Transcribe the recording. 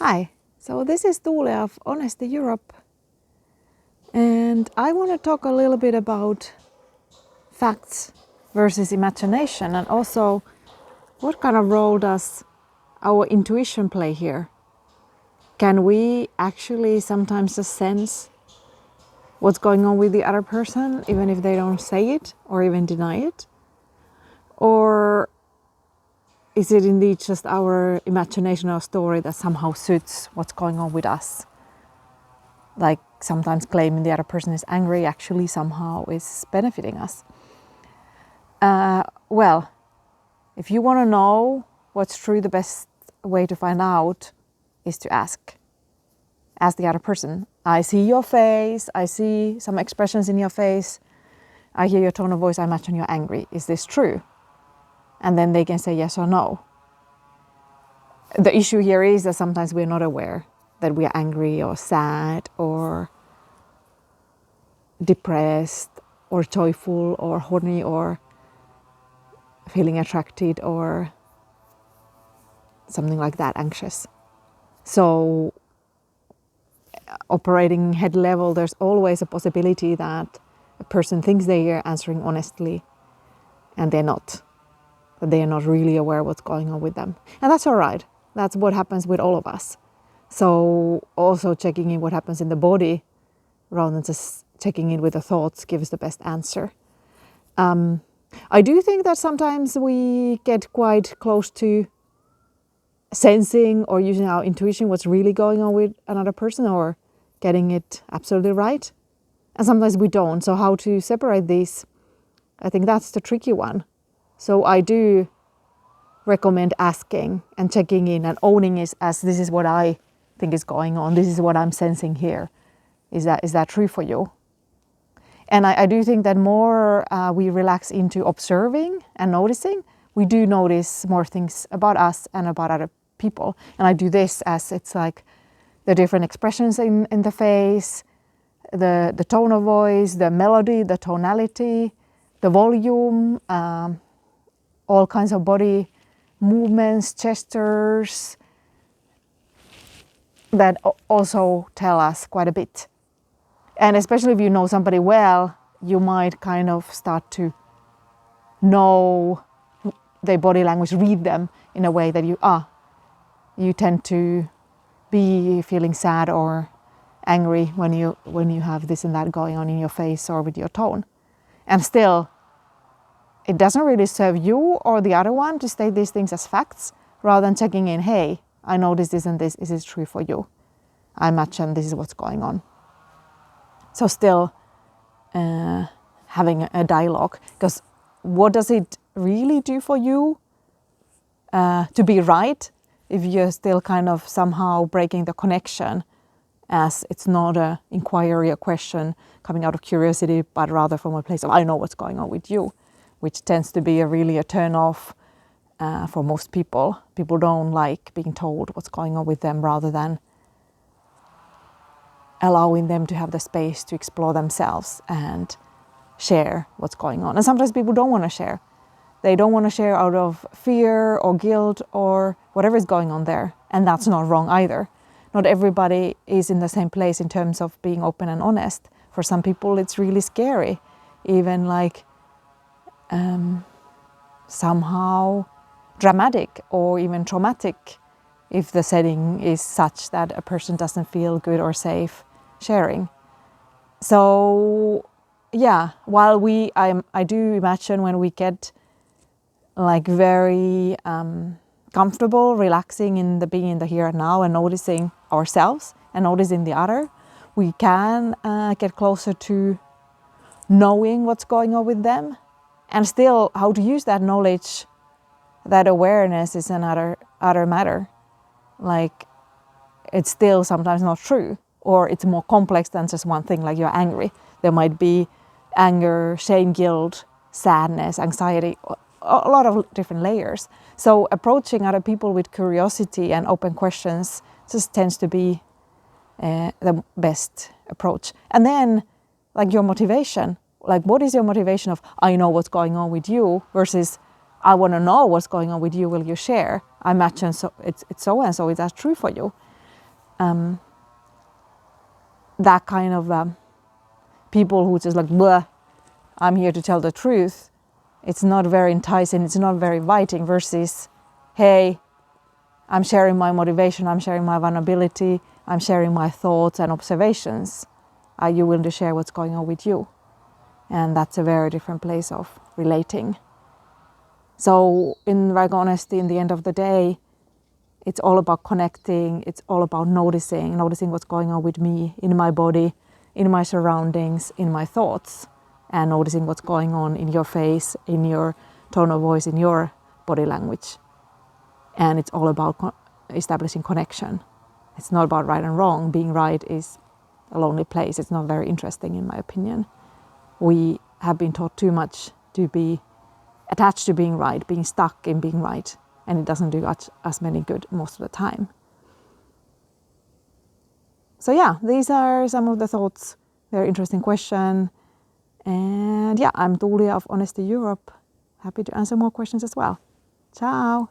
Hi, so this is Tuulia of Honesty Europe, and I want to talk a little bit about facts versus imagination, and also what kind of role does our intuition play here? Can we actually sometimes just sense what's going on with the other person, even if they don't say it or even deny it? Or is it indeed just our imagination or story that somehow suits what's going on with us? Like sometimes claiming the other person is angry actually somehow is benefiting us. Well, if you want to know what's true, the best way to find out is to ask. Ask the other person. I see your face, I see some expressions in your face, I hear your tone of voice, I imagine you're angry. Is this true? And then they can say yes or no. The issue here is that sometimes we're not aware that we are angry or sad or depressed or joyful or horny or feeling attracted or something like that, anxious. So operating head level, there's always a possibility that a person thinks they are answering honestly and they're not, that they are not really aware what's going on with them. And that's all right. That's what happens with all of us. So also checking in what happens in the body rather than just checking in with the thoughts gives the best answer. I do think that sometimes we get quite close to sensing or using our intuition what's really going on with another person or getting it absolutely right. And sometimes we don't. So how to separate these, I think that's the tricky one. So I do recommend asking and checking in and owning it as this is what I think is going on. This is what I'm sensing here. Is that true for you? And I do think that more we relax into observing and noticing, we do notice more things about us and about other people. And I do this as it's like the different expressions in the face, the tone of voice, the melody, the tonality, the volume, all kinds of body movements, gestures that also tell us quite a bit. And especially if you know somebody well, you might kind of start to know their body language, read them in a way that you tend to be feeling sad or angry when you have this and that going on in your face or with your tone. And still, it doesn't really serve you or the other one to state these things as facts rather than checking in, hey, I noticed this and this, is this true for you? I imagine this is what's going on. So still having a dialogue, because what does it really do for you to be right if you're still kind of somehow breaking the connection, as it's not an inquiry, a question coming out of curiosity, but rather from a place of I know what's going on with you, which tends to be a turn off for most people. People don't like being told what's going on with them rather than allowing them to have the space to explore themselves and share what's going on. And sometimes people don't want to share. They don't want to share out of fear or guilt or whatever is going on there. And that's not wrong either. Not everybody is in the same place in terms of being open and honest. For some people, it's really scary, even like somehow dramatic or even traumatic if the setting is such that a person doesn't feel good or safe sharing. So yeah, while I do imagine when we get like very comfortable, relaxing in the being in the here and now and noticing ourselves and noticing the other, we can get closer to knowing what's going on with them. And still, how to use that knowledge, that awareness is another matter. Like, it's still sometimes not true, or it's more complex than just one thing, like you're angry. There might be anger, shame, guilt, sadness, anxiety, a lot of different layers. So approaching other people with curiosity and open questions just tends to be the best approach. And then, like your motivation, like what is your motivation of I know what's going on with you versus I want to know what's going on with you, will you share? I imagine so it's so and so, is that true for you? that kind of people who just like, bleh, I'm here to tell the truth, it's not very enticing, it's not very inviting, versus, hey, I'm sharing my motivation, I'm sharing my vulnerability, I'm sharing my thoughts and observations. Are you willing to share what's going on with you? And that's a very different place of relating. So in Radical Honesty, in the end of the day, it's all about connecting, it's all about noticing what's going on with me, in my body, in my surroundings, in my thoughts, and noticing what's going on in your face, in your tone of voice, in your body language. And it's all about establishing connection. It's not about right and wrong. Being right is a lonely place. It's not very interesting, in my opinion. We have been taught too much to be attached to being right, being stuck in being right, and it doesn't do us many good most of the time. So yeah, these are some of the thoughts. Very interesting question. And yeah, I'm Tuulia of Honesty Europe. Happy to answer more questions as well. Ciao!